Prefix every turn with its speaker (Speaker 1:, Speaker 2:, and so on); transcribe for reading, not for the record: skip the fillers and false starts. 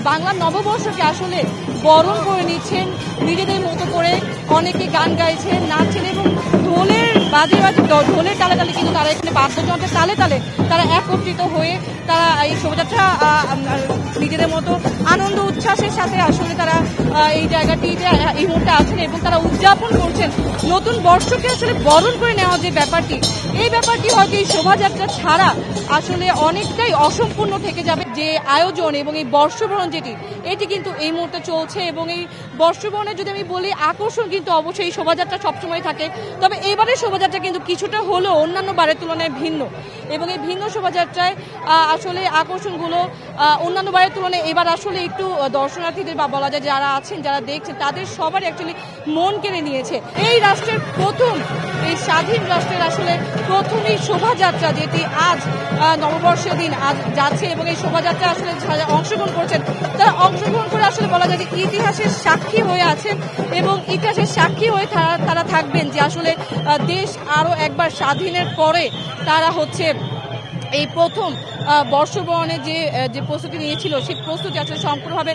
Speaker 1: বাংলা নববর্ষকে আসলে বরণ করে নিচ্ছেন নিজেদের মতো করে। অনেকে গান গাইছেন, নাচছেন এবং ঢোলের বাজে ঢোলের তালে তালে কিন্তু তারা এখানে বাদ্যযন্ত্রের তালে তালে তারা একত্রিত হয়ে তারা এই শোভাযাত্রা নিজেদের মতো আনন্দ উচ্ছ্বাসের সাথে আসলে তারা এই জায়গাটিতে এই মুহূর্তে আছেন এবং তারা উদযাপন করছেন নতুন বর্ষকে আসলে বরণ করে নেওয়ার যে ব্যাপারটি, এই ব্যাপারটি হয়তো এই শোভাযাত্রা ছাড়া আসলে অনেকটাই অসম্পূর্ণ থেকে যাবে। যে আয়োজন এবং এই বর্ষবরণ এটি কিন্তু এই মুহূর্তে চলছে এবং এই বর্ষবরণের যদি আমি বলি আকর্ষণ কিন্তু অবশ্যই এই শোভাযাত্রা সবসময় থাকে, তবে এবারের শোভাযাত্রা কিন্তু কিছুটা হলেও অন্যান্য বারের তুলনায় ভিন্ন এবং এই ভিন্ন শোভাযাত্রায় আসলে আকর্ষণগুলো অন্যান্য বারের তুলনায় এবার আসলে একটু দর্শনার্থীদের বা বলা যায় যারা আছেন যারা দেখছেন তাদের সবারই অ্যাকচুয়ালি মন কেড়ে নিয়েছে। এই রাষ্ট্রের প্রথম, এই স্বাধীন রাষ্ট্রের আসলে প্রথম এই শোভাযাত্রা যেটি আজ নববর্ষের দিন আজ যাচ্ছে এবং এই শোভাযাত্রা আসলে যারা অংশগ্রহণ করছেন তারা অংশগ্রহণ করে আসলে বলা যায় যে ইতিহাসের সাক্ষী হয়ে আছেন এবং ইতিহাসের সাক্ষী হয়ে তারা থাকবেন যে আসলে দেশ আরও একবার স্বাধীনের পরে তারা হচ্ছে এই প্রথম বর্ষবরণে যে প্রস্তুতি নিয়েছিল সেই প্রস্তুতি আসলে সম্পূর্ণভাবে